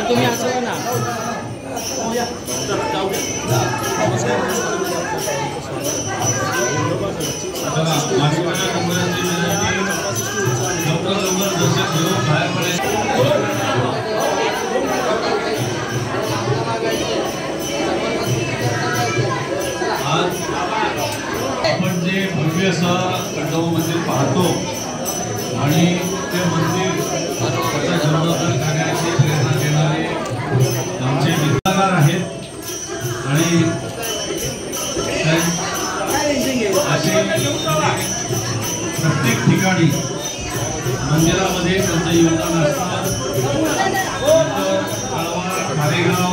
तुम्ही असं ना आपण जे भव्य असं खंडोबा मंदिर पाहतो आणि ते मंदिर त्याचा जीर्णोद्धार करण्याची प्रेरणा देणारे आमचे मित्रकार आहेत आणि असे प्रत्येक ठिकाणी मंदिरामध्ये त्यांचं योगदान असतं। खारेगाव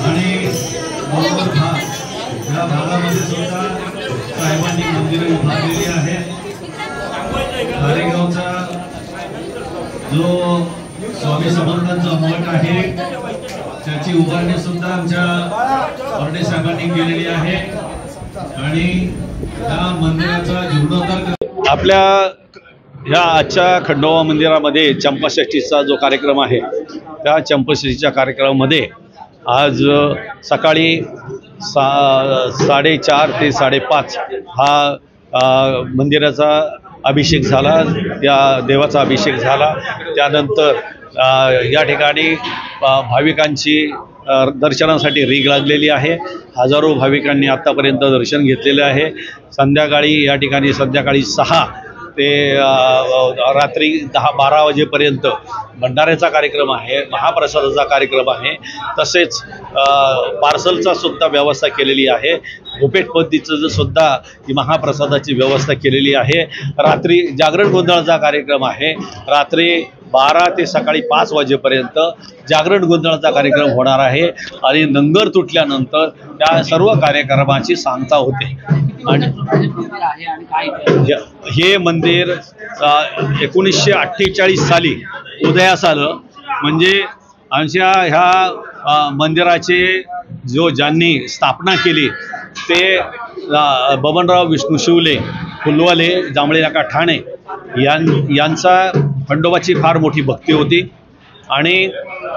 आणि मोहोळ या भागामध्ये सुद्धा साहेबांनी मंदिरं उभारलेली आहेत। खारेगावचा जो स्वामी समर्थांचा मठ आहे त्याची उभारणी सुद्धा आमच्या वर्डे साहेबांनी केलेली आहे आणि या मंदिराचा जीर्णोद्धार आपल्या ह्या आजच्या खंडोबा मंदिरामध्ये चंपाषष्ठीचा जो कार्यक्रम आहे त्या चंपाषष्ठीच्या कार्यक्रमामध्ये आज सकाळी 4:30 ते 5:30 हा मंदिराचा अभिषेक झाला, या देवाचा अभिषेक झाला। त्यानंतर या ठिकाणी भाविकांची दर्शनासाठी रीग लागलेली आहे। हजारो भाविकांनी आत्तापर्यंत दर्शन घेतलेले आहे। संध्याकाळी या ठिकाणी संध्याकाळी 6 ते रात्री 10-12 वाजेपर्यंत भंडाऱ्याचा कार्यक्रम आहे, महाप्रसादाचा कार्यक्रम आहे, तसेच पार्सलचा सुद्धा व्यवस्था केलेली आहे। भोपेट पद्धतीचं सुद्धा ही महाप्रसादाची व्यवस्था केलेली आहे। रात्री जागरण गोंधळाचा कार्यक्रम आहे। रात्री 12 ते सकाळी 5 वाजेपर्यंत जागरण गोंधळाचा कार्यक्रम होणार आहे आणि नंगर तुटल्यानंतर त्या सर्व कार्यक्रमाची सांगता होते। आणि हे मंदिर 1948 साली उदयास आलं। म्हणजे आमच्या ह्या मंदिराचे ज्यांनी स्थापना केली ते बबनराव विष्णू शिवले, फुलवाले, जांभळे नाका, ठाणे यांचा खंडोबाची फार मोठी भक्ती होती आणि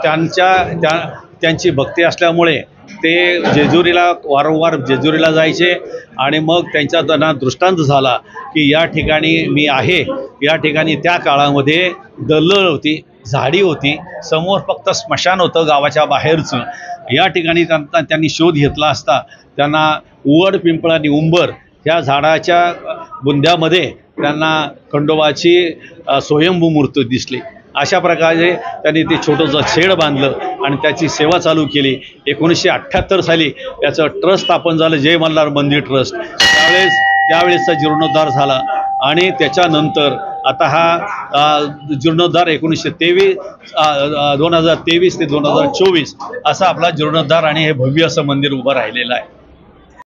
त्यांची भक्ती असल्यामुळे ते जेजुरीला वारंवार जेजुरीला जायचे आणि मग त्यांचा त्यांना दृष्टांत झाला की या ठिकाणी मी आहे। या ठिकाणी त्या काळामध्ये दलदल होती, झाडी होती, समोर फक्त स्मशान होतं गावाच्या बाहेरचं। या ठिकाणी त्यांनी शोध घेतला असता त्यांना उवड, पिंपळ आणि उंबर ह्या झाडाच्या बुंद्यामध्ये त्यांना खंडोबाची स्वयंभू मूर्ती दिसली। अशा प्रकारे त्यांनी ते छोटंसं शेड बांधलं आणि त्याची सेवा चालू केली। 1978 साली त्याचं ट्रस्ट स्थापन झालं, जय मल्हार मंदिर ट्रस्ट। त्यावेळेसचा जीर्णोद्धार झाला आणि त्याच्यानंतर आता हा जीर्णोद्धार 2023 ते 2024 असा आपला जीर्णोद्धार आणि हे भव्य असं मंदिर उभं राहिलेलं आहे।